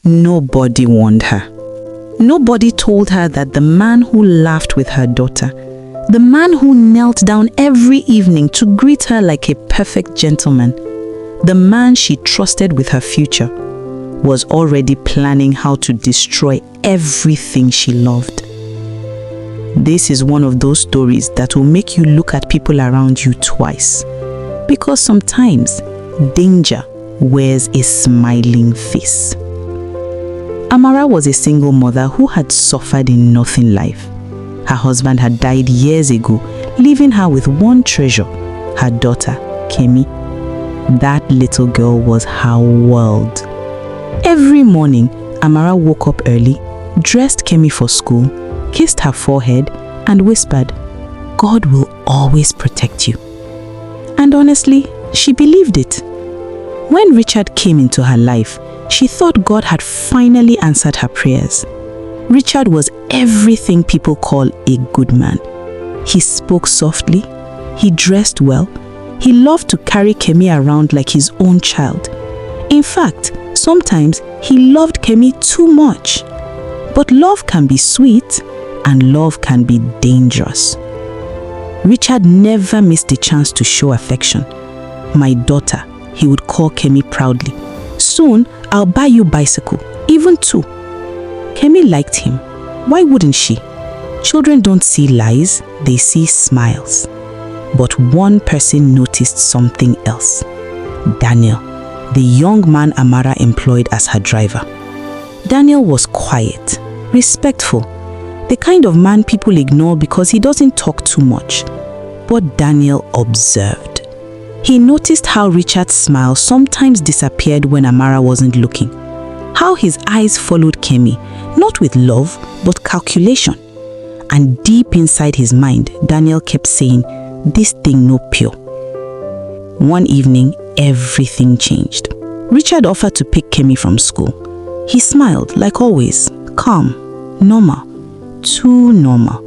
Nobody warned her. Nobody told her that the man who laughed with her daughter, the man who knelt down every evening to greet her like a perfect gentleman, the man she trusted with her future, was already planning how to destroy everything she loved. This is one of those stories that will make you look at people around you twice, because sometimes danger wears a smiling face. Amara was a single mother who had suffered enough in life. Her husband had died years ago, leaving her with one treasure, her daughter, Kemi. That little girl was her world. Every morning, Amara woke up early, dressed Kemi for school, kissed her forehead, and whispered, "God will always protect you." And honestly, she believed it. When Richard came into her life, she thought God had finally answered her prayers. Richard was everything people call a good man. He spoke softly, he dressed well, he loved to carry Kemi around like his own child. In fact, sometimes he loved Kemi too much. But love can be sweet and love can be dangerous. Richard never missed a chance to show affection. "My daughter," he would call Kemi proudly. "Soon, I'll buy you bicycle, even two." Kemi liked him. Why wouldn't she? Children don't see lies, they see smiles. But one person noticed something else. Daniel, the young man Amara employed as her driver. Daniel was quiet, respectful, the kind of man people ignore because he doesn't talk too much. But Daniel observed. He noticed how Richard's smile sometimes disappeared when Amara wasn't looking. How his eyes followed Kemi, not with love, but calculation. And deep inside his mind, Daniel kept saying, "This thing no pure." One evening, everything changed. Richard offered to pick Kemi from school. He smiled, like always, calm, normal, too normal.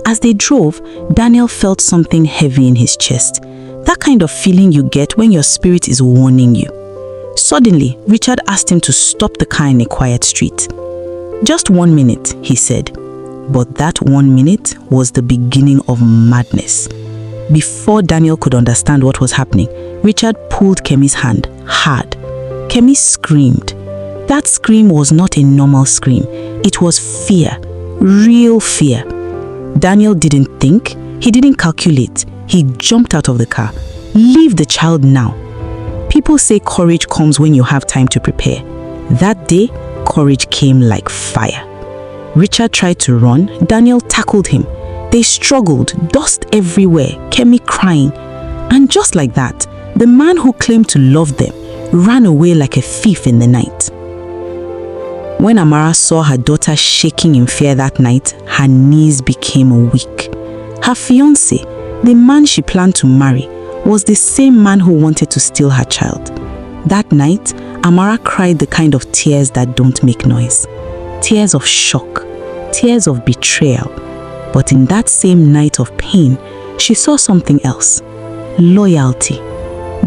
As they drove, Daniel felt something heavy in his chest. That kind of feeling you get when your spirit is warning you. Suddenly, Richard asked him to stop the car in a quiet street. "Just 1 minute," he said. But that 1 minute was the beginning of madness. Before Daniel could understand what was happening, Richard pulled Kemi's hand hard. Kemi screamed. That scream was not a normal scream. It was fear, real fear. Daniel didn't think, he didn't calculate. He jumped out of the car. "Leave the child now." People say courage comes when you have time to prepare. That day, courage came like fire. Richard tried to run. Daniel tackled him. They struggled, dust everywhere, Kemi crying. And just like that, the man who claimed to love them ran away like a thief in the night. When Amara saw her daughter shaking in fear that night, her knees became weak. Her fiance, the man she planned to marry, was the same man who wanted to steal her child. That night, Amara cried the kind of tears that don't make noise. Tears of shock, tears of betrayal. But in that same night of pain, she saw something else. Loyalty.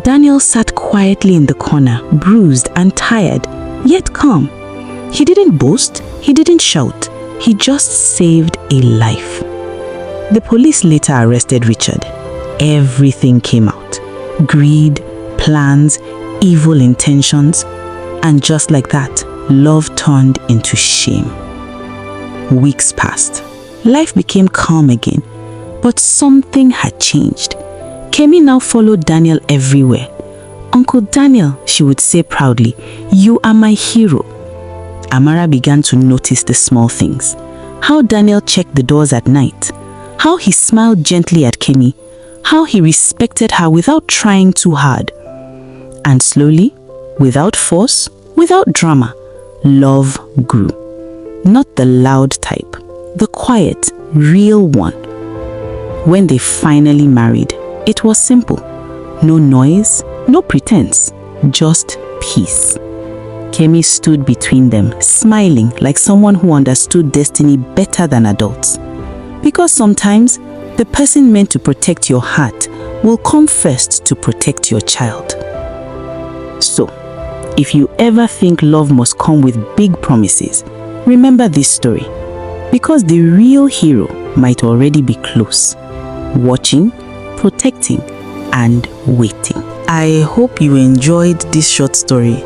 Daniel sat quietly in the corner, bruised and tired, yet calm. He didn't boast, he didn't shout, he just saved a life. The police later arrested Richard. Everything came out. Greed, plans, evil intentions. And just like that, love turned into shame. Weeks passed. Life became calm again. But something had changed. Kemi now followed Daniel everywhere. "Uncle Daniel," she would say proudly, "you are my hero." Amara began to notice the small things. How Daniel checked the doors at night. How he smiled gently at Kemi. How he respected her without trying too hard. And slowly, without force, without drama, love grew. Not the loud type, the quiet, real one. When they finally married, it was simple. No noise, no pretense, just peace. Kemi stood between them, smiling like someone who understood destiny better than adults. Because sometimes, the person meant to protect your heart will come first to protect your child. So, If you ever think love must come with big promises, remember this story, because the real hero might already be close, watching, protecting, and waiting. I hope you enjoyed this short story.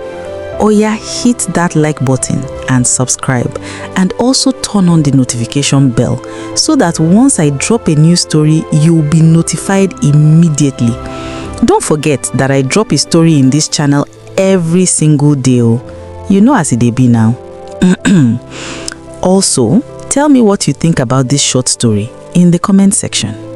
Oya, hit that like button and subscribe, and also turn on the notification bell so that once I drop a new story, you'll be notified immediately. Don't forget that I drop a story in this channel every single day. You know as it dey be now. Also, tell me what you think about this short story in the comment section.